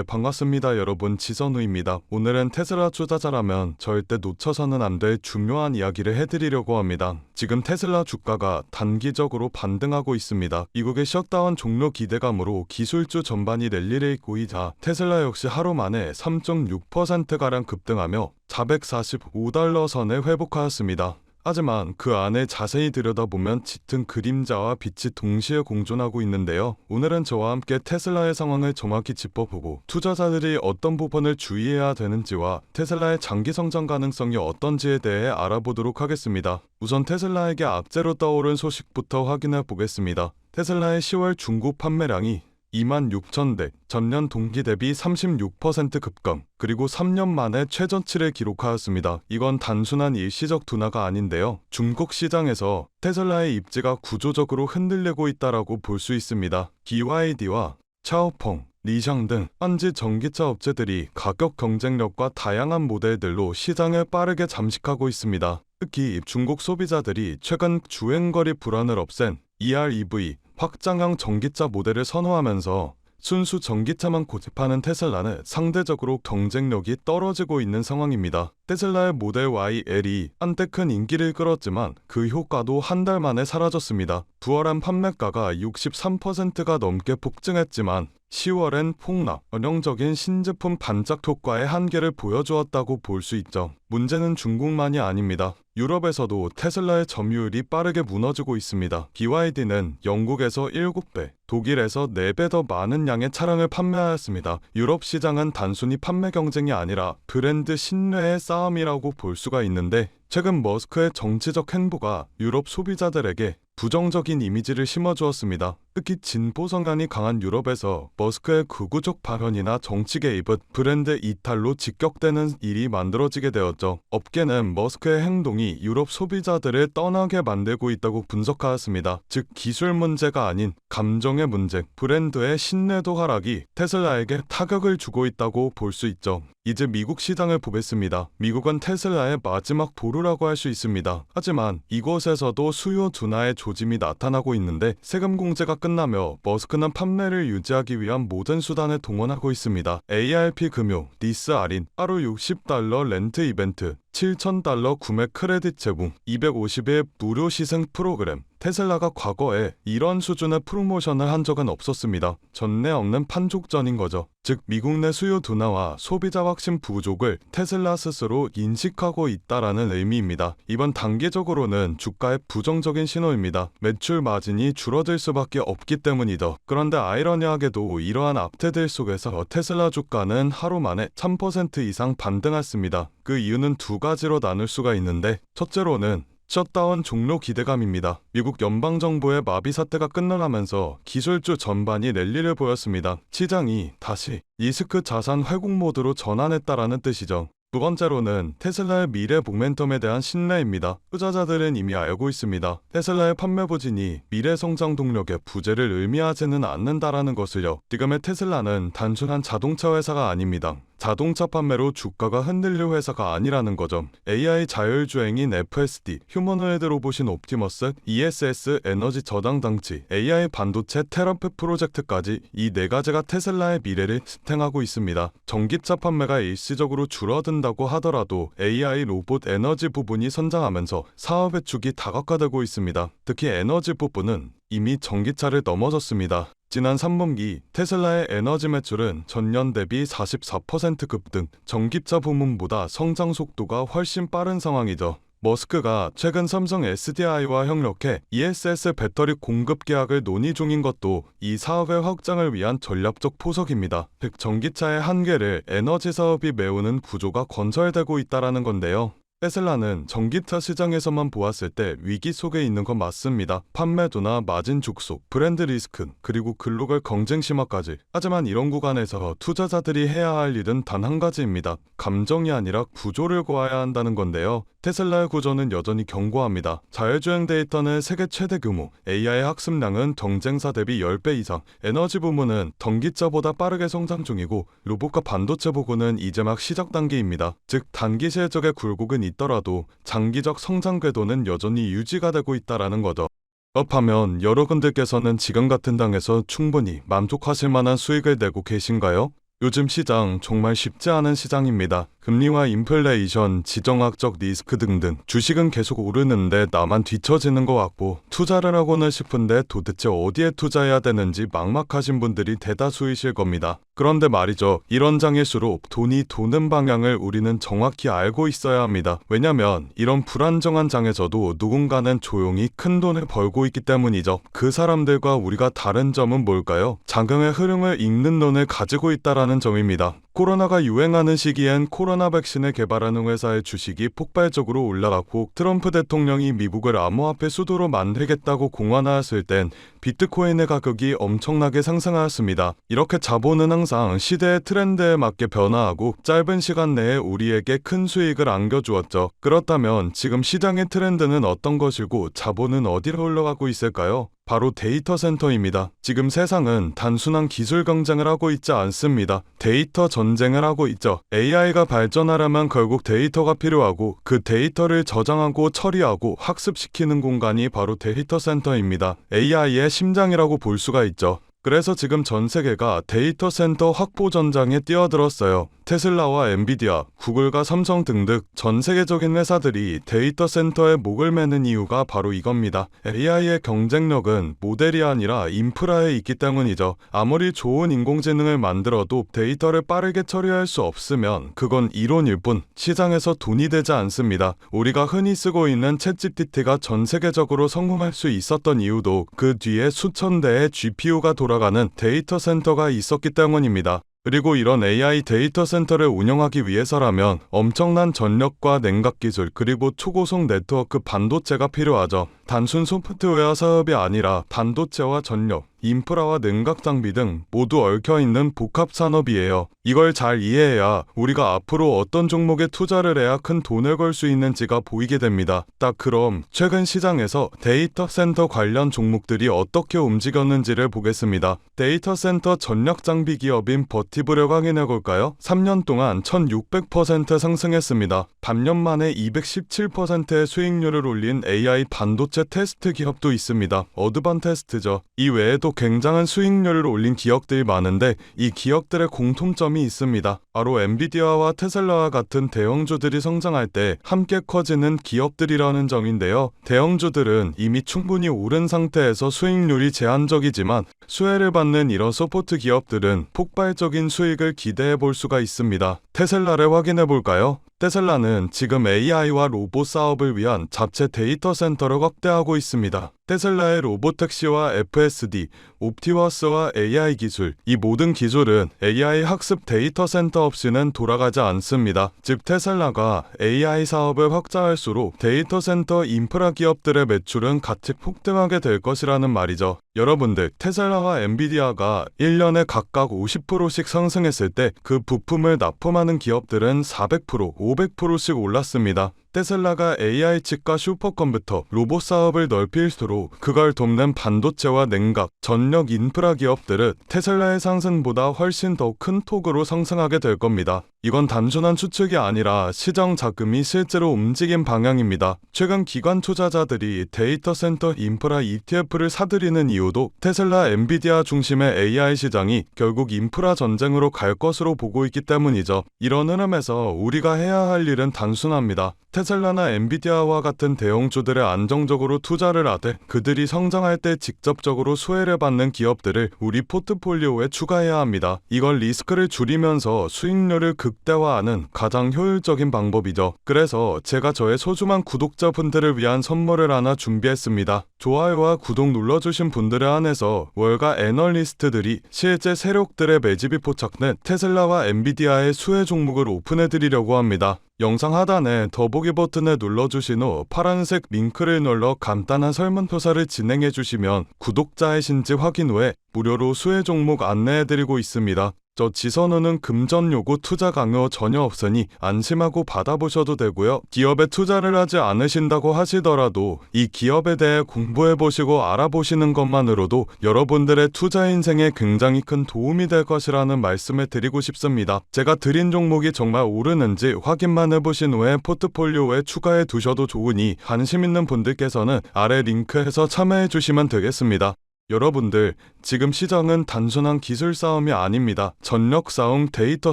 네, 반갑습니다. 여러분, 지선우입니다. 오늘은 테슬라 투자자라면 절대 놓쳐서는 안 될 중요한 이야기를 해드리려고 합니다. 지금 테슬라 주가가 단기적으로 반등하고 있습니다. 미국의 셧다운 종료 기대감으로 기술주 전반이 랠리를 보이자 테슬라 역시 하루 만에 3.6%가량 급등하며 445달러 선에 회복하였습니다. 하지만 그 안에 자세히 들여다보면 짙은 그림자와 빛이 동시에 공존하고 있는데요. 오늘은 저와 함께 테슬라의 상황을 정확히 짚어보고 투자자들이 어떤 부분을 주의해야 되는지와 테슬라의 장기 성장 가능성이 어떤지에 대해 알아보도록 하겠습니다. 우선 테슬라에게 악재로 떠오른 소식부터 확인해 보겠습니다. 테슬라의 10월 중고 판매량이 26,000대, 전년 동기 대비 36% 급감, 그리고 3년 만에 최저치를 기록하였습니다. 이건 단순한 일시적 둔화가 아닌데요. 중국 시장에서 테슬라의 입지가 구조적으로 흔들리고 있다라고 볼 수 있습니다. BYD와 차오펑, 리샹 등 현지 전기차 업체들이 가격 경쟁력과 다양한 모델들로 시장을 빠르게 잠식하고 있습니다. 특히 중국 소비자들이 최근 주행거리 불안을 없앤 EREV, 확장형 전기차 모델을 선호하면서 순수 전기차만 고집하는 테슬라는 상대적으로 경쟁력이 떨어지고 있는 상황입니다. 테슬라의 모델 Y, L이 한때 큰 인기를 끌었지만 그 효과도 한 달 만에 사라졌습니다. 9월엔 판매가가 63%가 넘게 폭증했지만 10월엔 폭락, 전형적인 신제품 반짝 효과의 한계를 보여주었다고 볼 수 있죠. 문제는 중국만이 아닙니다. 유럽에서도 테슬라의 점유율이 빠르게 무너지고 있습니다. BYD는 영국에서 7배, 독일에서 4배 더 많은 양의 차량을 판매하였습니다. 유럽 시장은 단순히 판매 경쟁이 아니라 브랜드 신뢰의 싸움이라고 볼 수가 있는데, 최근 머스크의 정치적 행보가 유럽 소비자들에게 부정적인 이미지를 심어주었습니다. 특히 진보 성향이 강한 유럽에서 머스크의 극우적 발언이나 정치 개입은 브랜드 이탈로 직격되는 일이 만들어지게 되었죠. 업계는 머스크의 행동이 유럽 소비자들을 떠나게 만들고 있다고 분석하였습니다. 즉 기술 문제가 아닌 감정의 문제, 브랜드의 신뢰도 하락이 테슬라에게 타격을 주고 있다고 볼 수 있죠. 이제 미국 시장을 보겠습니다. 미국은 테슬라의 마지막 보루라고 할 수 있습니다. 하지만 이곳에서도 수요 둔화의 조짐이 나타나고 있는데, 세금 공제가 끝나며 머스크는 판매를 유지하기 위한 모든 수단을 동원하고 있습니다. ARP 금융, 리스 할인, 하루 $60 렌트 이벤트, $7,000 구매 크레딧 제공, 250일 무료 시승 프로그램. 테슬라가 과거에 이런 수준의 프로모션을 한 적은 없었습니다. 전례 없는 판촉전인 거죠. 즉 미국 내 수요 둔화와 소비자 확신 부족을 테슬라 스스로 인식하고 있다라는 의미입니다. 이번 단기적으로는 주가의 부정적인 신호입니다. 매출 마진이 줄어들 수밖에 없기 때문이죠. 그런데 아이러니하게도 이러한 악재들 속에서 테슬라 주가는 하루 만에 1000% 이상 반등했습니다. 그 이유는 두 가지로 나눌 수가 있는데, 첫째로는 셧다운 종료 기대감입니다. 미국 연방정부의 마비 사태가 끝나가면서 기술주 전반이 랠리를 보였습니다. 시장이 다시 리스크 자산 회복 모드로 전환했다라는 뜻이죠. 두 번째로는 테슬라의 미래 모멘텀에 대한 신뢰입니다. 투자자들은 이미 알고 있습니다. 테슬라의 판매 부진이 미래 성장 동력의 부재를 의미하지는 않는다라는 것을요. 지금의 테슬라는 단순한 자동차 회사가 아닙니다. 자동차 판매로 주가가 흔들릴 회사가 아니라는 거죠. AI 자율주행인 FSD, 휴머노이드 로봇인 옵티머스, ESS 에너지 저장 장치, AI 반도체 테라페 프로젝트까지 이 네 가지가 테슬라의 미래를 지탱하고 있습니다. 전기차 판매가 일시적으로 줄어든다고 하더라도 AI 로봇 에너지 부분이 성장하면서 사업의 축이 다각화되고 있습니다. 특히 에너지 부분은 이미 전기차를 넘어섰습니다. 지난 3분기 테슬라의 에너지 매출은 전년 대비 44% 급등, 전기차 부문보다 성장 속도가 훨씬 빠른 상황이죠. 머스크가 최근 삼성 SDI와 협력해 ESS 배터리 공급 계약을 논의 중인 것도 이 사업의 확장을 위한 전략적 포석입니다. 즉 전기차의 한계를 에너지 사업이 메우는 구조가 건설되고 있다는 건데요. 테슬라는 전기차 시장에서만 보았을 때 위기 속에 있는 건 맞습니다. 판매도나 마진 축소, 브랜드 리스크, 그리고 글로벌 경쟁 심화까지. 하지만 이런 구간에서 투자자들이 해야 할 일은 단 한 가지입니다. 감정이 아니라 구조를 고아야 한다는 건데요. 테슬라의 구조는 여전히 견고합니다. 자율주행 데이터는 세계 최대 규모, AI 학습량은 경쟁사 대비 10배 이상, 에너지 부문은 전기차보다 빠르게 성장 중이고, 로봇과 반도체 부분은 이제 막 시작 단계입니다. 즉 단기 실적의 굴곡은 있더라도 장기적 성장 궤도는 여전히 유지가 되고 있다라는 거죠. 그렇다면 여러분들께서는 지금 같은 당에서 충분히 만족하실 만한 수익을 내고 계신가요? 요즘 시장 정말 쉽지 않은 시장입니다. 금리와 인플레이션, 지정학적 리스크 등등 주식은 계속 오르는데 나만 뒤처지는 것 같고 투자를 하고는 싶은데 도대체 어디에 투자해야 되는지 막막하신 분들이 대다수이실 겁니다. 그런데 말이죠. 이런 장일수록 돈이 도는 방향을 우리는 정확히 알고 있어야 합니다. 왜냐면 이런 불안정한 장에서도 누군가는 조용히 큰 돈을 벌고 있기 때문이죠. 그 사람들과 우리가 다른 점은 뭘까요? 장경의 흐름을 읽는 눈을 가지고 있다라는 점입니다. 코로나가 유행하는 시기엔 코로나 백신을 개발하는 회사의 주식이 폭발적으로 올라갔고 트럼프 대통령이 미국을 암호화폐 수도로 만들겠다고 공언하였을 땐 비트코인의 가격이 엄청나게 상승하였습니다. 이렇게 자본은 항상 시대의 트렌드에 맞게 변화하고 짧은 시간 내에 우리에게 큰 수익을 안겨주었죠. 그렇다면 지금 시장의 트렌드는 어떤 것이고 자본은 어디로 흘러가고 있을까요? 바로 데이터 센터입니다. 지금 세상은 단순한 기술 경쟁을 하고 있지 않습니다. 데이터 전쟁을 하고 있죠. AI가 발전하려면 결국 데이터가 필요하고 그 데이터를 저장하고 처리하고 학습시키는 공간이 바로 데이터 센터입니다. AI의 심장이라고 볼 수가 있죠. 그래서 지금 전 세계가 데이터 센터 확보 전장에 뛰어들었어요. 테슬라와 엔비디아, 구글과 삼성 등등 전 세계적인 회사들이 데이터 센터에 목을 매는 이유가 바로 이겁니다. AI의 경쟁력은 모델이 아니라 인프라에 있기 때문이죠. 아무리 좋은 인공지능을 만들어도 데이터를 빠르게 처리할 수 없으면 그건 이론일 뿐 시장에서 돈이 되지 않습니다. 우리가 흔히 쓰고 있는 챗GPT가 전 세계적으로 성공할 수 있었던 이유도 그 뒤에 수천 대의 GPU가 돌아가는 데이터 센터가 있었기 때문입니다. 그리고 이런 AI 데이터 센터를 운영하기 위해서라면 엄청난 전력과 냉각 기술 그리고 초고속 네트워크 반도체가 필요하죠. 단순 소프트웨어 사업이 아니라 반도체와 전력, 인프라와 냉각 장비 등 모두 얽혀있는 복합 산업이에요. 이걸 잘 이해해야 우리가 앞으로 어떤 종목에 투자를 해야 큰 돈을 벌 수 있는지가 보이게 됩니다. 딱 그럼 최근 시장에서 데이터 센터 관련 종목들이 어떻게 움직였는지를 보겠습니다. 데이터 센터 전력 장비 기업인 버티브를 확인해 볼까요? 3년 동안 1600% 상승했습니다. 반년 만에 217%의 수익률을 올린 AI 반도체 테스트 기업도 있습니다. 어드반테스트죠. 이 외에도 굉장한 수익률을 올린 기업들이 많은데 이 기업들의 공통점이 있습니다. 바로 엔비디아와 테슬라와 같은 대형주들이 성장할 때 함께 커지는 기업들이라는 점인데요. 대형주들은 이미 충분히 오른 상태에서 수익률이 제한적이지만 수혜를 받는 이런 서포트 기업들은 폭발적인 수익을 기대해 볼 수가 있습니다. 테슬라를 확인해 볼까요? 테슬라는 지금 AI와 로봇 사업을 위한 자체 데이터 센터를 확대하고 있습니다. 테슬라의 로보택시와 FSD, 옵티머스와 AI 기술, 이 모든 기술은 AI 학습 데이터 센터 없이는 돌아가지 않습니다. 즉 테슬라가 AI 사업을 확장할수록 데이터 센터 인프라 기업들의 매출은 같이 폭등하게 될 것이라는 말이죠. 여러분들, 테슬라와 엔비디아가 1년에 각각 50%씩 상승했을 때 그 부품을 납품하는 기업들은 400%, 500%씩 올랐습니다. 테슬라가 AI 칩과 슈퍼컴퓨터, 로봇 사업을 넓힐수록 그걸 돕는 반도체와 냉각, 전력 인프라 기업들은 테슬라의 상승보다 훨씬 더 큰 폭으로 상승하게 될 겁니다. 이건 단순한 추측이 아니라 시장 자금이 실제로 움직인 방향입니다. 최근 기관 투자자들이 데이터 센터 인프라 ETF를 사들이는 이유도 테슬라, 엔비디아 중심의 AI 시장이 결국 인프라 전쟁으로 갈 것으로 보고 있기 때문이죠. 이런 흐름에서 우리가 해야 할 일은 단순합니다. 테슬라나 엔비디아와 같은 대형주들에 안정적으로 투자를 하되 그들이 성장할 때 직접적으로 수혜를 받는 기업들을 우리 포트폴리오에 추가해야 합니다. 이걸 리스크를 줄이면서 수익률을 극대화하는 가장 효율적인 방법이죠. 그래서 제가 저의 소중한 구독자분들을 위한 선물을 하나 준비했습니다. 좋아요와 구독 눌러주신 분들에 한해서 월가 애널리스트들이 실제 세력들의 매집이 포착된 테슬라와 엔비디아의 수혜 종목을 오픈해드리려고 합니다. 영상 하단에 더보기 버튼을 눌러주신 후 파란색 링크를 눌러 간단한 설문조사를 진행해주시면 구독자이신지 확인 후에 무료로 수혜 종목 안내해드리고 있습니다. 저 지선우는 금전 요구 투자 강요 전혀 없으니 안심하고 받아보셔도 되고요. 기업에 투자를 하지 않으신다고 하시더라도 이 기업에 대해 공부해보시고 알아보시는 것만으로도 여러분들의 투자 인생에 굉장히 큰 도움이 될 것이라는 말씀을 드리고 싶습니다. 제가 드린 종목이 정말 오르는지 확인만 해보신 후에 포트폴리오에 추가해 두셔도 좋으니 관심 있는 분들께서는 아래 링크에서 참여해 주시면 되겠습니다. 여러분들, 지금 시장은 단순한 기술 싸움이 아닙니다. 전력 싸움, 데이터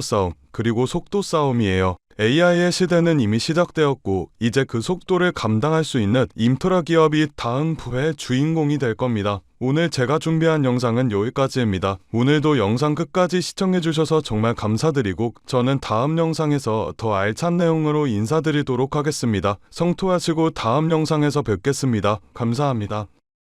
싸움, 그리고 속도 싸움이에요. AI의 시대는 이미 시작되었고 이제 그 속도를 감당할 수 있는 인프라 기업이 다음 부의 주인공이 될 겁니다. 오늘 제가 준비한 영상은 여기까지입니다. 오늘도 영상 끝까지 시청해주셔서 정말 감사드리고 저는 다음 영상에서 더 알찬 내용으로 인사드리도록 하겠습니다. 성토하시고 다음 영상에서 뵙겠습니다. 감사합니다.